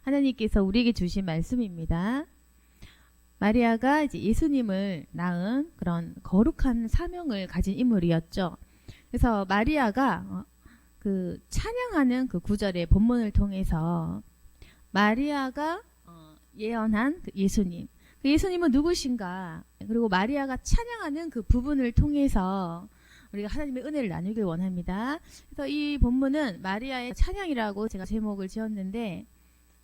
하나님께서 우리에게 주신 말씀입니다. 마리아가 이제 예수님을 낳은 그런 거룩한 사명을 가진 인물이었죠. 그래서 마리아가 그 찬양하는 그 구절의 본문을 통해서 마리아가 예언한 그 예수님, 그 예수님은 누구신가? 그리고 마리아가 찬양하는 그 부분을 통해서 우리가 하나님의 은혜를 나누길 원합니다. 그래서 이 본문은 마리아의 찬양이라고 제가 제목을 지었는데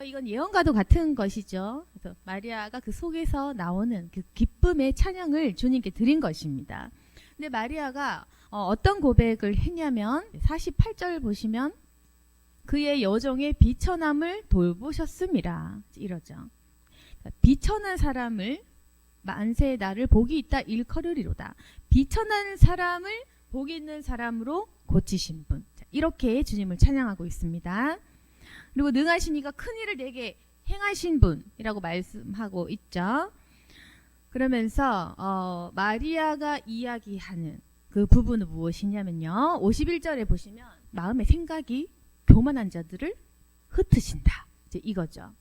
이건 예언과도 같은 것이죠. 그래서 마리아가 그 속에서 나오는 그 기쁨의 찬양을 주님께 드린 것입니다. 근데 마리아가 어떤 고백을 했냐면 48절 보시면 그의 여종의 비천함을 돌보셨음이라 이러죠. 비천한 사람을 만세의 날을 복이 있다 일컬으리로다. 비천한 사람을 복이 있는 사람으로 고치신 분. 이렇게 주님을 찬양하고 있습니다. 그리고 능하시니가 큰 일을 내게 행하신 분이라고 말씀하고 있죠. 그러면서 마리아가 이야기하는 그 부분은 무엇이냐면요. 51절에 보시면 마음의 생각이 교만한 자들을 흩으신다. 이제 이거죠.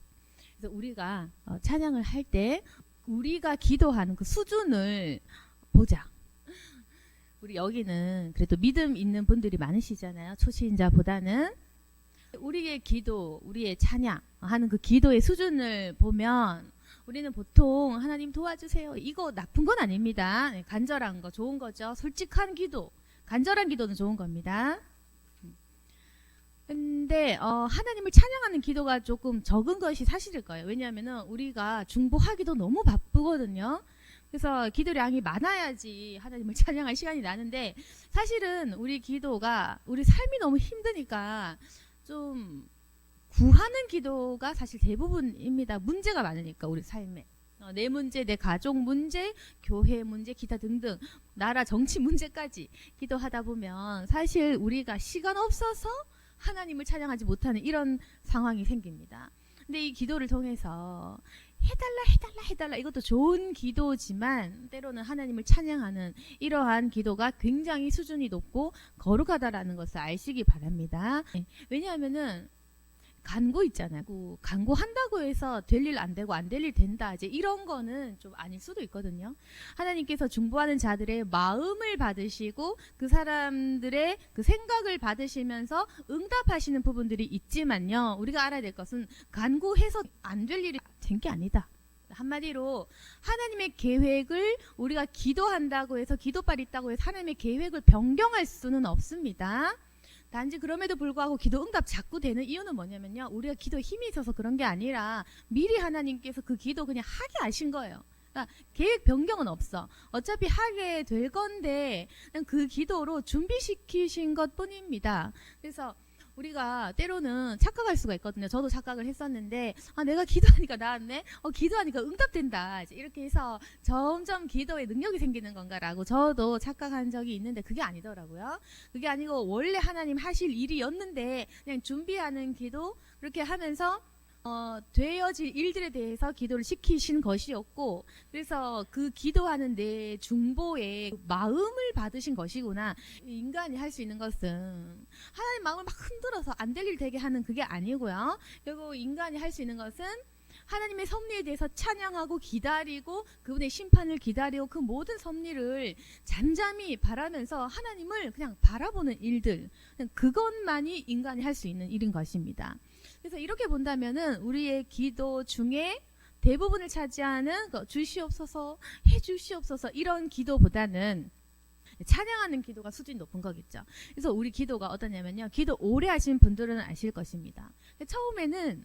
그래서 우리가 찬양을 할 때 우리가 기도하는 그 수준을 보자. 우리 여기는 그래도 믿음 있는 분들이 많으시잖아요. 초신자보다는. 우리의 기도, 우리의 찬양하는 그 기도의 수준을 보면 우리는 보통 하나님 도와주세요. 이거 나쁜 건 아닙니다. 간절한 거 좋은 거죠. 솔직한 기도, 간절한 기도는 좋은 겁니다. 근데 하나님을 찬양하는 기도가 조금 적은 것이 사실일 거예요. 왜냐하면 우리가 중보하기도 너무 바쁘거든요. 그래서 기도량이 많아야지 하나님을 찬양할 시간이 나는데 사실은 우리 기도가 우리 삶이 너무 힘드니까 좀 구하는 기도가 사실 대부분입니다. 문제가 많으니까 우리 삶에 내 문제, 내 가족 문제, 교회 문제, 기타 등등 나라 정치 문제까지 기도하다 보면 사실 우리가 시간 없어서 하나님을 찬양하지 못하는 이런 상황이 생깁니다. 근데 이 기도를 통해서 해달라 이것도 좋은 기도지만 때로는 하나님을 찬양하는 이러한 기도가 굉장히 수준이 높고 거룩하다라는 것을 아시기 바랍니다. 왜냐하면은 간구 있잖아요. 간구한다고 해서 될 일 안 되고 안 될 일 된다. 이제 이런 거는 좀 아닐 수도 있거든요. 하나님께서 중보하는 자들의 마음을 받으시고 그 사람들의 그 생각을 받으시면서 응답하시는 부분들이 있지만요. 우리가 알아야 될 것은 간구해서 안 될 일이 된 게 아니다. 한마디로 하나님의 계획을 우리가 기도한다고 해서 기도빨 있다고 해서 하나님의 계획을 변경할 수는 없습니다. 단지 그럼에도 불구하고 기도 응답 자꾸 되는 이유는 뭐냐면요. 우리가 기도에 힘이 있어서 그런 게 아니라 미리 하나님께서 그 기도 그냥 하게 하신 거예요. 그러니까 계획 변경은 없어. 어차피 하게 될 건데 그냥 그 기도로 준비시키신 것 뿐입니다. 그래서 우리가 때로는 착각할 수가 있거든요. 저도 착각을 했었는데 내가 기도하니까 나았네. 기도하니까 응답된다. 이렇게 해서 점점 기도에 능력이 생기는 건가라고 저도 착각한 적이 있는데 그게 아니더라고요. 그게 아니고 원래 하나님 하실 일이었는데 그냥 준비하는 기도 그렇게 하면서 되어질 일들에 대해서 기도를 시키신 것이었고 그래서 그 기도하는 내 중보의 마음을 받으신 것이구나. 인간이 할 수 있는 것은 하나님 마음을 막 흔들어서 안 될 일 되게 하는 그게 아니고요. 그리고 인간이 할 수 있는 것은 하나님의 섭리에 대해서 찬양하고 기다리고 그분의 심판을 기다리고 그 모든 섭리를 잠잠히 바라면서 하나님을 그냥 바라보는 일들 그냥 그것만이 인간이 할 수 있는 일인 것입니다. 그래서 이렇게 본다면은 우리의 기도 중에 대부분을 차지하는 주시옵소서 해주시옵소서 이런 기도보다는 찬양하는 기도가 수준이 높은 거겠죠. 그래서 우리 기도가 어떠냐면요. 기도 오래 하신 분들은 아실 것입니다. 처음에는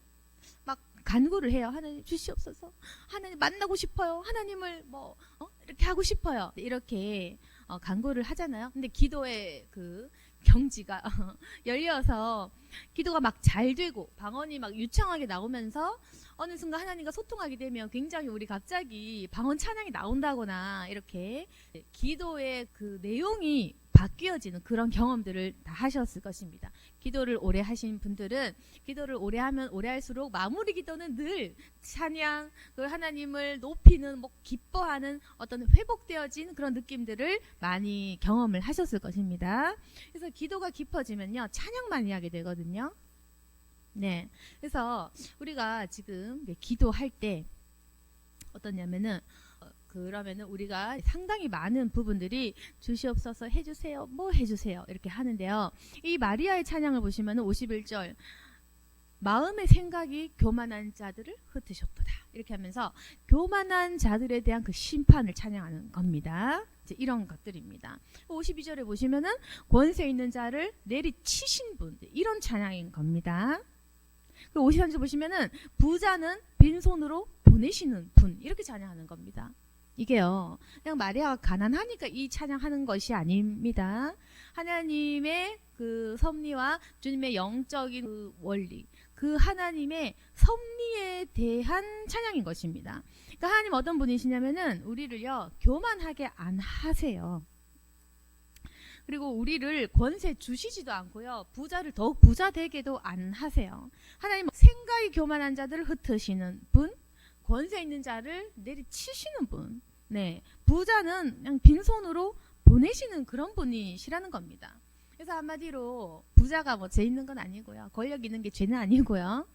막 간구를 해요. 하나님 주시옵소서. 하나님 만나고 싶어요. 하나님을 이렇게 하고 싶어요. 이렇게 간구를 하잖아요. 근데 기도의 그 경지가 열려서 기도가 막 잘 되고 방언이 막 유창하게 나오면서 어느 순간 하나님과 소통하게 되면 굉장히 우리 갑자기 방언 찬양이 나온다거나 이렇게 기도의 그 내용이 바뀌어지는 그런 경험들을 다 하셨을 것입니다. 기도를 오래 하신 분들은 기도를 오래 하면 오래 할수록 마무리 기도는 늘 찬양, 하나님을 높이는 기뻐하는 어떤 회복되어진 그런 느낌들을 많이 경험을 하셨을 것입니다. 그래서 기도가 깊어지면요 찬양만 하게 되거든요. 네. 그래서 우리가 지금 기도할 때 어떠냐면은 그러면은 우리가 상당히 많은 부분들이 주시옵소서 해주세요, 뭐 해주세요 이렇게 하는데요. 이 마리아의 찬양을 보시면은 51절 마음의 생각이 교만한 자들을 흩으셨도다 이렇게 하면서 교만한 자들에 대한 그 심판을 찬양하는 겁니다. 이제 이런 것들입니다. 52절에 보시면은 권세 있는 자를 내리치신 분 이런 찬양인 겁니다. 그리고 53절 보시면은 부자는 빈손으로 보내시는 분 이렇게 찬양하는 겁니다. 이게요 그냥 마리아가 가난하니까 이 찬양하는 것이 아닙니다. 하나님의 그 섭리와 주님의 영적인 그 원리 그 하나님의 섭리에 대한 찬양인 것입니다. 그러니까 하나님 어떤 분이시냐면은 우리를요 교만하게 안 하세요. 그리고 우리를 권세 주시지도 않고요 부자를 더욱 부자 되게도 안 하세요. 하나님 생각이 교만한 자들을 흩으시는 분, 권세 있는 자를 내리치시는 분, 네 부자는 그냥 빈손으로 보내시는 그런 분이시라는 겁니다. 그래서 한마디로 부자가 뭐 죄 있는 건 아니고요. 권력 있는 게 죄는 아니고요.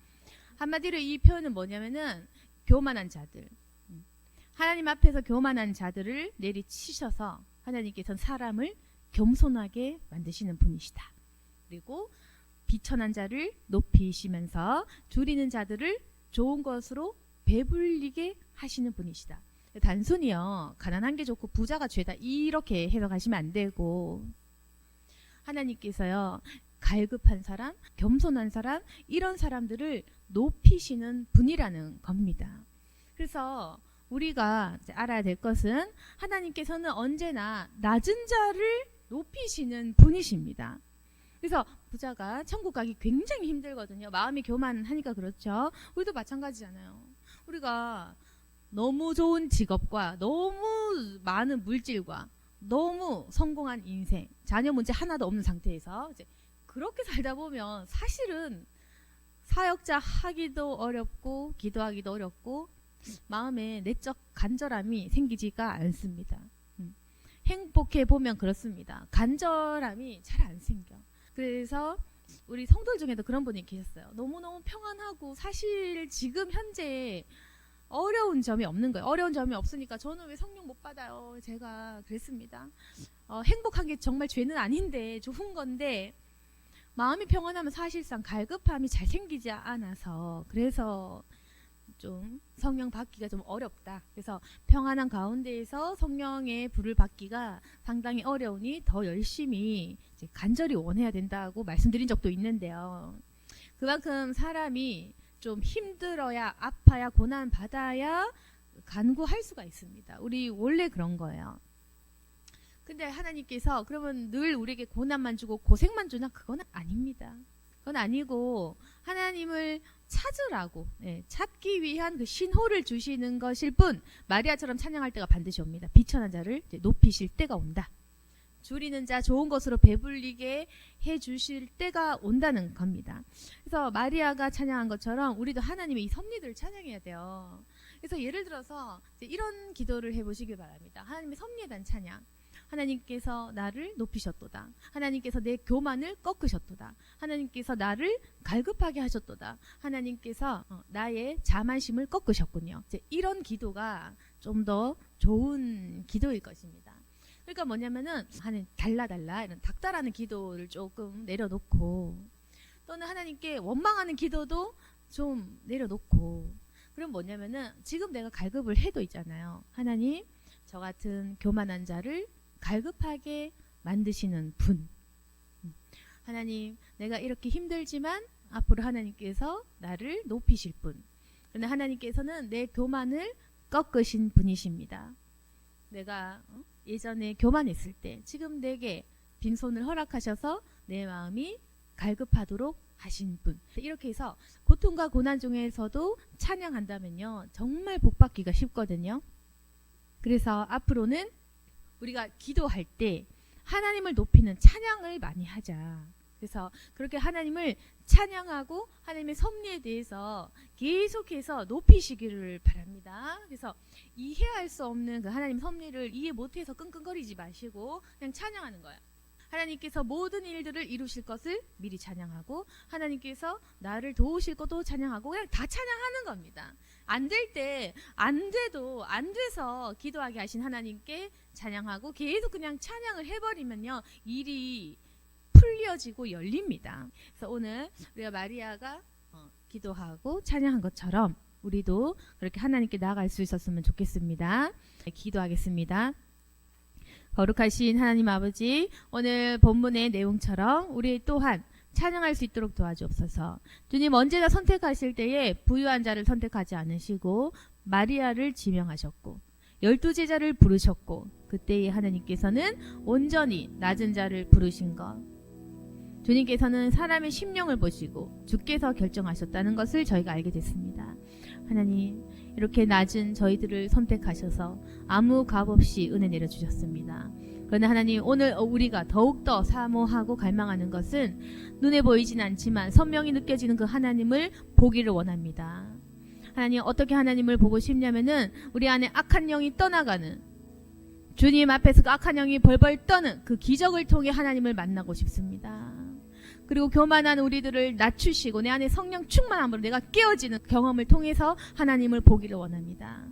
한마디로 이 표현은 뭐냐면은 교만한 자들. 하나님 앞에서 교만한 자들을 내리치셔서 하나님께서는 사람을 겸손하게 만드시는 분이시다. 그리고 비천한 자를 높이시면서 줄이는 자들을 좋은 것으로 배불리게 하시는 분이시다. 단순히요 가난한 게 좋고 부자가 죄다 이렇게 해석하시면 안 되고 하나님께서요 갈급한 사람, 겸손한 사람 이런 사람들을 높이시는 분이라는 겁니다. 그래서 우리가 알아야 될 것은 하나님께서는 언제나 낮은 자를 높이시는 분이십니다. 그래서 부자가 천국 가기 굉장히 힘들거든요. 마음이 교만하니까 그렇죠. 우리도 마찬가지잖아요. 우리가 너무 좋은 직업과 너무 많은 물질과 너무 성공한 인생, 자녀 문제 하나도 없는 상태에서 이제 그렇게 살다 보면 사실은 사역자 하기도 어렵고 기도하기도 어렵고 마음에 내적 간절함이 생기지가 않습니다. 행복해 보면 그렇습니다. 간절함이 잘 안 생겨. 그래서 우리 성도들 중에도 그런 분이 계셨어요. 너무너무 평안하고 사실 지금 현재 어려운 점이 없는 거예요. 어려운 점이 없으니까 저는 왜 성령 못 받아요? 제가 그랬습니다. 행복한 게 정말 죄는 아닌데 좋은 건데 마음이 평안하면 사실상 갈급함이 잘 생기지 않아서 그래서 좀 성령 받기가 좀 어렵다. 그래서 평안한 가운데에서 성령의 불을 받기가 상당히 어려우니 더 열심히 이제 간절히 원해야 된다고 말씀드린 적도 있는데요. 그만큼 사람이 좀 힘들어야 아파야 고난 받아야 간구할 수가 있습니다. 우리 원래 그런 거예요. 근데 하나님께서 그러면 늘 우리에게 고난만 주고 고생만 주나? 그건 아닙니다. 그건 아니고 하나님을 찾으라고 찾기 위한 그 신호를 주시는 것일 뿐 마리아처럼 찬양할 때가 반드시 옵니다. 비천한 자를 높이실 때가 온다. 줄이는 자 좋은 것으로 배불리게 해주실 때가 온다는 겁니다. 그래서 마리아가 찬양한 것처럼 우리도 하나님의 이 섭리들을 찬양해야 돼요. 그래서 예를 들어서 이런 기도를 해보시기 바랍니다. 하나님의 섭리에 대한 찬양. 하나님께서 나를 높이셨도다. 하나님께서 내 교만을 꺾으셨도다. 하나님께서 나를 갈급하게 하셨도다. 하나님께서 나의 자만심을 꺾으셨군요. 이런 기도가 좀 더 좋은 기도일 것입니다. 그러니까 뭐냐면은 달라 이런 닥달하는 기도를 조금 내려놓고 또는 하나님께 원망하는 기도도 좀 내려놓고 그럼 뭐냐면은 지금 내가 갈급을 해도 있잖아요. 하나님 저 같은 교만한 자를 갈급하게 만드시는 분. 하나님 내가 이렇게 힘들지만 앞으로 하나님께서 나를 높이실 분. 그런데 하나님께서는 내 교만을 꺾으신 분이십니다. 내가 예전에 교만했을 때 지금 내게 빈손을 허락하셔서 내 마음이 갈급하도록 하신 분. 이렇게 해서 고통과 고난 중에서도 찬양한다면요 정말 복받기가 쉽거든요. 그래서 앞으로는 우리가 기도할 때 하나님을 높이는 찬양을 많이 하자. 그래서 그렇게 하나님을 찬양하고 하나님의 섭리에 대해서 계속해서 높이시기를 바랍니다. 그래서 이해할 수 없는 그 하나님 섭리를 이해 못해서 끙끙거리지 마시고 그냥 찬양하는 거예요. 하나님께서 모든 일들을 이루실 것을 미리 찬양하고 하나님께서 나를 도우실 것도 찬양하고 그냥 다 찬양하는 겁니다. 안 될 때 안 돼도 안 돼서 기도하게 하신 하나님께 찬양하고 계속 그냥 찬양을 해버리면요 일이 풀려지고 열립니다. 그래서 오늘 우리가 마리아가 기도하고 찬양한 것처럼 우리도 그렇게 하나님께 나아갈 수 있었으면 좋겠습니다. 기도하겠습니다. 거룩하신 하나님 아버지, 오늘 본문의 내용처럼 우리 또한 찬양할 수 있도록 도와주옵소서. 주님 언제나 선택하실 때에 부유한 자를 선택하지 않으시고 마리아를 지명하셨고 12제자를 부르셨고 그때에 하나님께서는 온전히 낮은 자를 부르신 것, 주님께서는 사람의 심령을 보시고 주께서 결정하셨다는 것을 저희가 알게 됐습니다. 하나님, 이렇게 낮은 저희들을 선택하셔서 아무 값 없이 은혜 내려주셨습니다. 그러나 하나님, 오늘 우리가 더욱더 사모하고 갈망하는 것은 눈에 보이진 않지만 선명히 느껴지는 그 하나님을 보기를 원합니다. 하나님, 어떻게 하나님을 보고 싶냐면은 우리 안에 악한 영이 떠나가는, 주님 앞에서 그 악한 영이 벌벌 떠는 그 기적을 통해 하나님을 만나고 싶습니다. 그리고 교만한 우리들을 낮추시고 내 안에 성령 충만함으로 내가 깨어지는 경험을 통해서 하나님을 보기를 원합니다.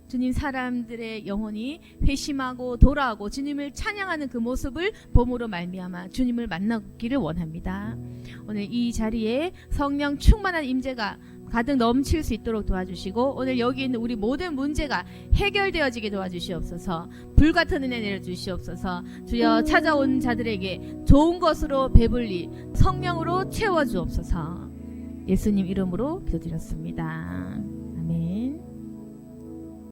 주님, 사람들의 영혼이 회심하고 돌아오고 주님을 찬양하는 그 모습을 봄으로 말미암아 주님을 만나기를 원합니다. 오늘 이 자리에 성령 충만한 임재가 가득 넘칠 수 있도록 도와주시고 오늘 여기 있는 우리 모든 문제가 해결되어지게 도와주시옵소서. 불같은 은혜 내려주시옵소서. 주여, 찾아온 자들에게 좋은 것으로 배불리 성령으로 채워주옵소서. 예수님 이름으로 기도드렸습니다.